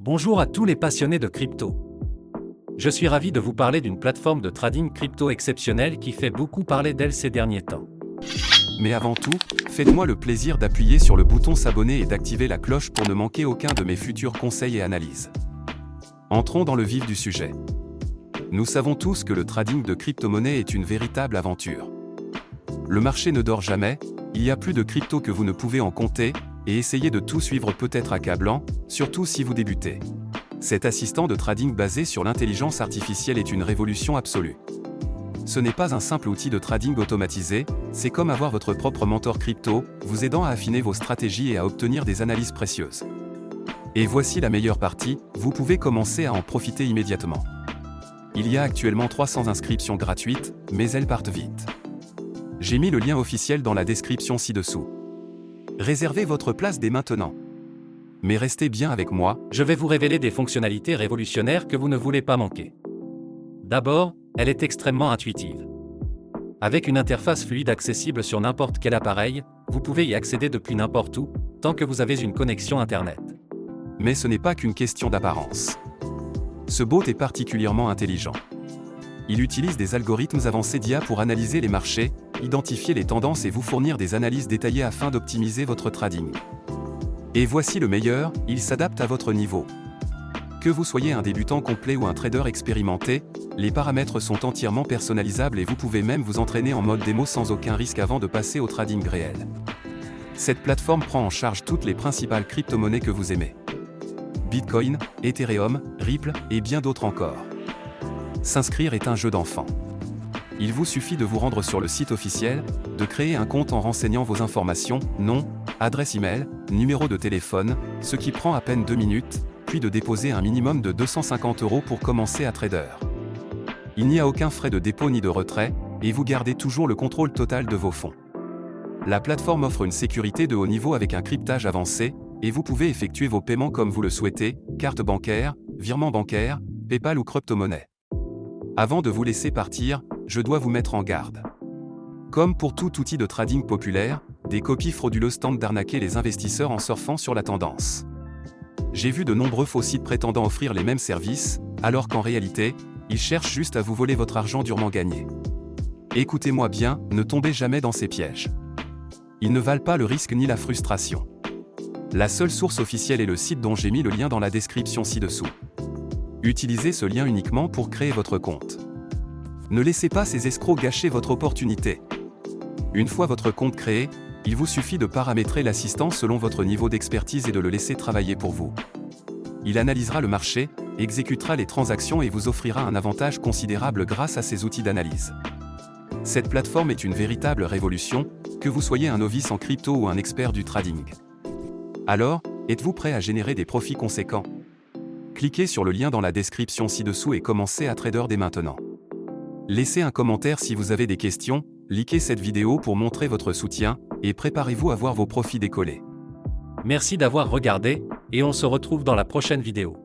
Bonjour à tous les passionnés de crypto. Je suis ravi de vous parler d'une plateforme de trading crypto exceptionnelle qui fait beaucoup parler d'elle ces derniers temps. Mais avant tout, faites-moi le plaisir d'appuyer sur le bouton s'abonner et d'activer la cloche pour ne manquer aucun de mes futurs conseils et analyses. Entrons dans le vif du sujet. Nous savons tous que le trading de crypto-monnaies est une véritable aventure. Le marché ne dort jamais, il y a plus de crypto que vous ne pouvez en compter, et essayer de tout suivre peut être accablant, surtout si vous débutez. Cet assistant de trading basé sur l'intelligence artificielle est une révolution absolue. Ce n'est pas un simple outil de trading automatisé, c'est comme avoir votre propre mentor crypto, vous aidant à affiner vos stratégies et à obtenir des analyses précieuses. Et voici la meilleure partie, vous pouvez commencer à en profiter immédiatement. Il y a actuellement 300 inscriptions gratuites, mais elles partent vite. J'ai mis le lien officiel dans la description ci-dessous. Réservez votre place dès maintenant. Mais restez bien avec moi, Je vais vous révéler des fonctionnalités révolutionnaires que vous ne voulez pas manquer. D'abord, elle est extrêmement intuitive. Avec une interface fluide accessible sur n'importe quel appareil, vous pouvez y accéder depuis n'importe où, tant que vous avez une connexion Internet. mais ce n'est pas qu'une question d'apparence. Ce bot est particulièrement intelligent. Il utilise des algorithmes avancés d'IA pour analyser les marchés, identifier les tendances et vous fournir des analyses détaillées afin d'optimiser votre trading. Et voici le meilleur, il s'adapte à votre niveau. Que vous soyez un débutant complet ou un trader expérimenté, les paramètres sont entièrement personnalisables et vous pouvez même vous entraîner en mode démo sans aucun risque avant de passer au trading réel. Cette plateforme prend en charge toutes les principales crypto-monnaies que vous aimez. Bitcoin, Ethereum, Ripple et bien d'autres encore. S'inscrire est un jeu d'enfant. Il vous suffit de vous rendre sur le site officiel, de créer un compte en renseignant vos informations, nom, adresse email, numéro de téléphone, ce qui prend à peine 2 minutes, puis de déposer un minimum de 250 € pour commencer à trader. Il n'y a aucun frais de dépôt ni de retrait, et vous gardez toujours le contrôle total de vos fonds. La plateforme offre une sécurité de haut niveau avec un cryptage avancé, et vous pouvez effectuer vos paiements comme vous le souhaitez, carte bancaire, virement bancaire, PayPal ou crypto-monnaie. Avant de vous laisser partir, je dois vous mettre en garde. Comme pour tout outil de trading populaire, des copies frauduleuses tentent d'arnaquer les investisseurs en surfant sur la tendance. J'ai vu de nombreux faux sites prétendant offrir les mêmes services, alors qu'en réalité, ils cherchent juste à vous voler votre argent durement gagné. Écoutez-moi bien, ne tombez jamais dans ces pièges. Ils ne valent pas le risque ni la frustration. La seule source officielle est le site dont j'ai mis le lien dans la description ci-dessous. Utilisez ce lien uniquement pour créer votre compte. Ne laissez pas ces escrocs gâcher votre opportunité. Une fois votre compte créé, il vous suffit de paramétrer l'assistant selon votre niveau d'expertise et de le laisser travailler pour vous. Il analysera le marché, exécutera les transactions et vous offrira un avantage considérable grâce à ses outils d'analyse. Cette plateforme est une véritable révolution, que vous soyez un novice en crypto ou un expert du trading. Alors, êtes-vous prêt à générer des profits conséquents? Cliquez sur le lien dans la description ci-dessous et commencez à trader dès maintenant. Laissez un commentaire si vous avez des questions, likez cette vidéo pour montrer votre soutien, et préparez-vous à voir vos profits décoller. Merci d'avoir regardé, et on se retrouve dans la prochaine vidéo.